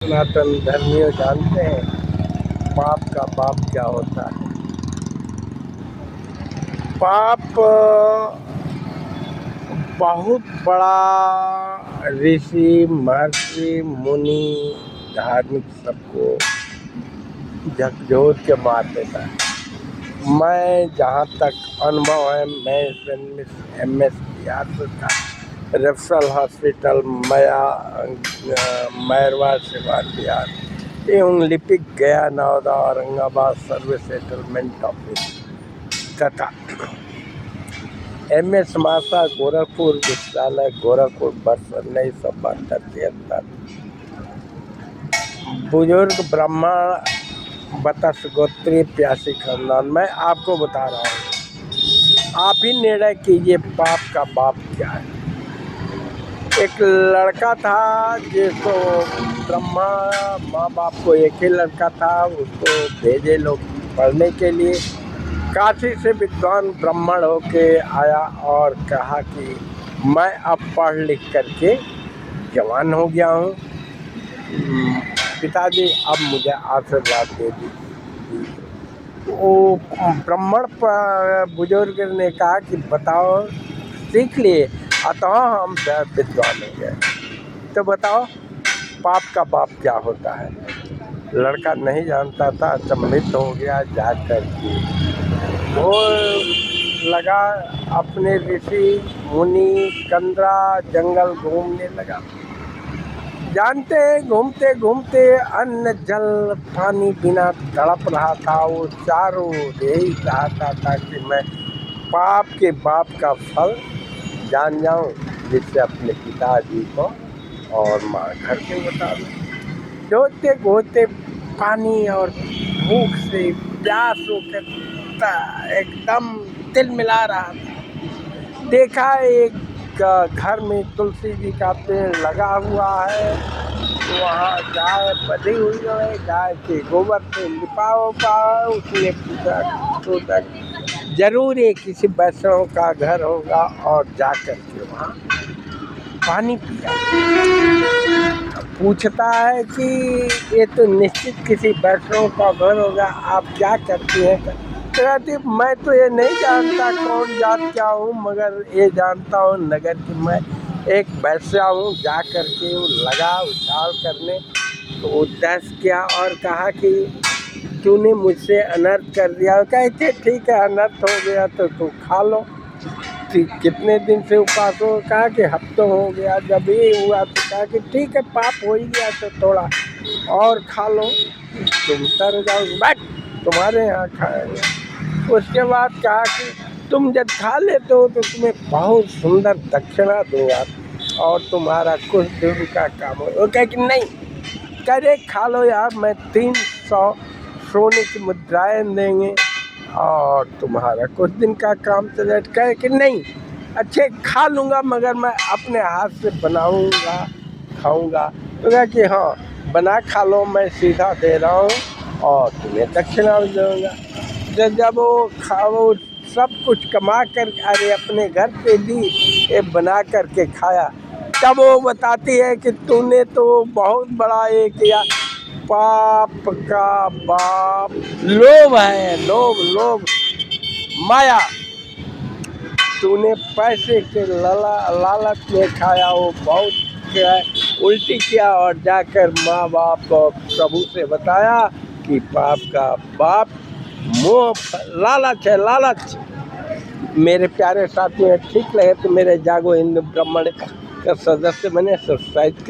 सनातन धर्मियों जानते हैं पाप का बाप क्या होता है। पाप बहुत बड़ा ऋषि महर्षि मुनि धार्मिक सबको झकझोर के मार देता है। मैं जहाँ तक अनुभव है, मैं MS रेफरल हॉस्पिटल मैरवा सेवा बिहार एवं लिपिक गया Nauda Aurangabad service settlement office तथा MS मासा गोरखपुर विश्वविद्यालय गोरखपुर वर्ष 1972-73 बुजुर्ग ब्राह्मण बतस गोत्री प्यासी खानदान। मैं आपको बता रहा हूँ, आप ही निर्णय कीजिए पाप का बाप क्या है। एक लड़का था जिसको ब्रह्मा माँ बाप को एक ही लड़का था, उसको भेजे लोग पढ़ने के लिए। काशी से विद्वान ब्राह्मण होके आया और कहा कि मैं अब पढ़ लिख करके जवान हो गया हूँ, पिताजी अब मुझे आशीर्वाद दे दीजिए। वो ब्राह्मण बुजुर्ग ने कहा कि बताओ, सीख लिए अतः हम विद्वान हो गए, तो बताओ पाप का बाप क्या होता है। लड़का नहीं जानता था, अचंभित हो गया। जाकर के वो लगा अपने ऋषि मुनि कंदरा जंगल घूमने लगा। जानते हैं, घूमते घूमते अन्न जल पानी बिना तड़प रहा था। वो चारों यही चाहता था कि मैं पाप के बाप का फल जान जाऊं, जिससे अपने पिताजी को और माँ घर के बता दूं। जोते गोते पानी और भूख से प्यास होकर एकदम तिल मिला रहा था। देखा एक घर में तुलसी जी का पेड़ लगा हुआ है, तो वहाँ गाय बंधी हुई है, गाय के गोबर से लिपा हुआ। उसने पूछा जरूर ये किसी वैष्णव का घर होगा, और जाकर के वहाँ पानी पिया। पूछता है कि ये तो निश्चित किसी वैष्णव का घर होगा, आप क्या करती हैं। कहती मैं तो ये नहीं जानता कौन जात क्या हूँ, मगर ये जानता हूँ नगर की मैं एक वैश्या हूँ। जा कर के वो लगा उछाल करने, तो उद्देश्य किया और कहा कि तूने मुझसे अनर्थ कर दिया। कहते ठीक है, अनर्थ हो गया तो तू खा लो। कितने दिन से उपास हो, कहा कि हफ्तों हो गया। जब ये हुआ तो कहा कि ठीक है, पाप हो ही गया तो थोड़ा और खा लो, तुम तर जाओ, बट तुम्हारे यहाँ खाएंगे। उसके बाद कहा कि तुम जब खा लेते हो तो तुम्हें बहुत सुंदर दक्षिणा दूंगा और तुम्हारा कुछ दिन का काम हो। वो कहे कि नहीं, करे खा लो यार, मैं 300 सोने की मुद्राएं देंगे और तुम्हारा कुछ दिन का काम चले। कहे कि नहीं, अच्छे खा लूँगा, मगर मैं अपने हाथ से बनाऊँगा खाऊँगा। तो कहा कि हाँ बना खा लो, मैं सीधा दे रहा हूँ और तुम्हें दक्षिणा भी दूँगा। जब वो सब कुछ कमा कर अरे अपने घर पे दी, ये बना करके खाया, तब वो बताती है कि तूने तो बहुत बड़ा ये किया। पाप का बाप लोभ है, लोभ लोभ माया। तूने पैसे के लालच में खाया, वो बहुत उल्टी किया और जाकर माँ बाप और प्रभु से बताया कि पाप का बाप मोह लालच है, लालच। मेरे प्यारे साथियों, ठीक लगे तो मेरे जागो हिंदू ब्राह्मण का सदस्य बने, सब्सक्राइब